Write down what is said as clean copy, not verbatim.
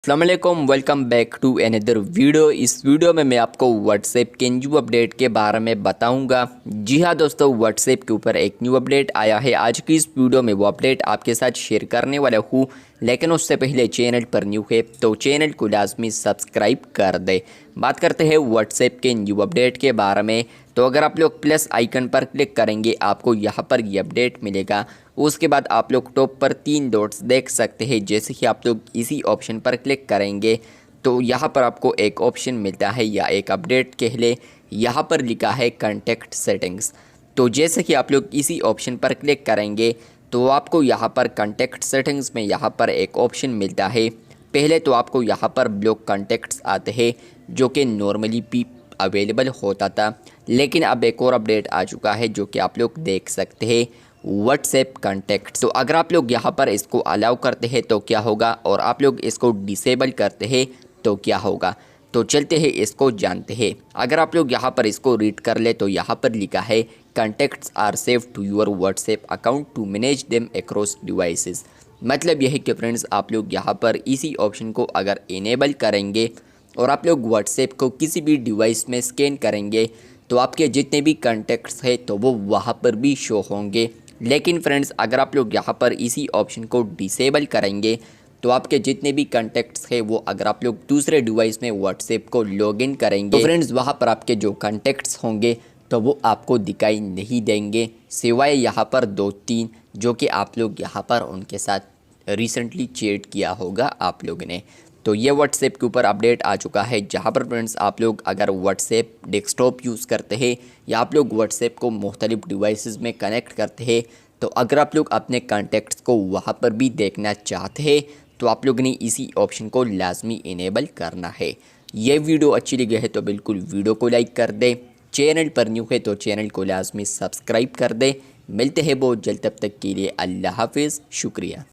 अस्सलामुअलैकुम, welcome back to another video. इस video में मैं आपको व्हाट्सएप के न्यू अपडेट के बारे में बताऊंगा। जी हाँ दोस्तों, व्हाट्सएप के ऊपर एक न्यू अपडेट आया है। आज की इस वीडियो में वो अपडेट आपके साथ शेयर करने वाला हूँ, लेकिन उससे पहले चैनल पर न्यू है तो चैनल को लाजमी सब्सक्राइब कर दे। बात करते हैं व्हाट्सएप के न्यू अपडेट के बारे में। तो अगर आप लोग प्लस आइकन पर क्लिक करेंगे आपको यहाँ पर ये अपडेट मिलेगा। उसके बाद आप लोग टॉप पर 3 डॉट्स देख सकते हैं। जैसे कि आप लोग इसी ऑप्शन पर क्लिक करेंगे तो यहाँ पर आपको एक ऑप्शन मिलता है या एक अपडेट कह ले, यहाँ पर लिखा है कॉन्टैक्ट सेटिंग्स। तो जैसे कि आप लोग इसी ऑप्शन पर क्लिक करेंगे तो आपको यहाँ पर कॉन्टैक्ट सेटिंग्स में यहाँ पर एक ऑप्शन मिलता है। पहले तो आपको यहाँ पर ब्लॉक कॉन्टैक्ट्स आते हैं जो कि नॉर्मली भी अवेलेबल होता था, लेकिन अब एक और अपडेट आ चुका है जो कि आप लोग देख सकते हैं, व्हाट्सएप कॉन्टैक्ट। तो अगर आप लोग यहाँ पर इसको अलाउ करते हैं तो क्या होगा, और आप लोग इसको डिसेबल करते हैं तो क्या होगा। तो चलते हैं इसको जानते हैं। अगर आप लोग यहाँ पर इसको रीड कर ले तो यहाँ पर लिखा है contacts are save to your WhatsApp account to manage them across devices. मतलब यह है कि फ्रेंड्स, आप लोग यहाँ पर इसी ऑप्शन को अगर इनेबल करेंगे और आप लोग व्हाट्सएप को किसी भी डिवाइस में स्कैन करेंगे तो आपके जितने भी कॉन्टैक्ट्स हैं तो वो वहाँ पर भी शो होंगे। लेकिन फ्रेंड्स, अगर आप लोग यहाँ पर इसी ऑप्शन को डिसेबल करेंगे तो आपके जितने भी कॉन्टैक्ट्स हैं वो अगर आप लोग दूसरे डिवाइस में व्हाट्सएप को लॉगिन करेंगे तो फ्रेंड्स वहाँ पर आपके जो कॉन्टैक्ट्स होंगे तो वो आपको दिखाई नहीं देंगे, सिवाय यहाँ पर 2-3 जो कि आप लोग यहाँ पर उनके साथ रिसेंटली चैट किया होगा आप लोगों ने। तो ये व्हाट्सएप के ऊपर अपडेट आ चुका है, जहाँ पर फ्रेंड्स आप लोग अगर व्हाट्सएप डेस्कटॉप यूज़ करते हैं या आप लोग व्हाट्सएप को मुख्तलिफ डिवाइसेस में कनेक्ट करते हैं, तो अगर आप लोग अपने कॉन्टैक्ट्स को वहाँ पर भी देखना चाहते हैं तो आप लोग ने इसी ऑप्शन को लाजमी इनेबल करना है। ये वीडियो अच्छी लगी है तो बिल्कुल वीडियो को लाइक कर दे। चैनल पर न्यू है तो चैनल को लाजमी सब्सक्राइब कर दे। मिलते हैं बहुत जल्द, तब तक के लिए अल्लाह हाफिज़, शुक्रिया।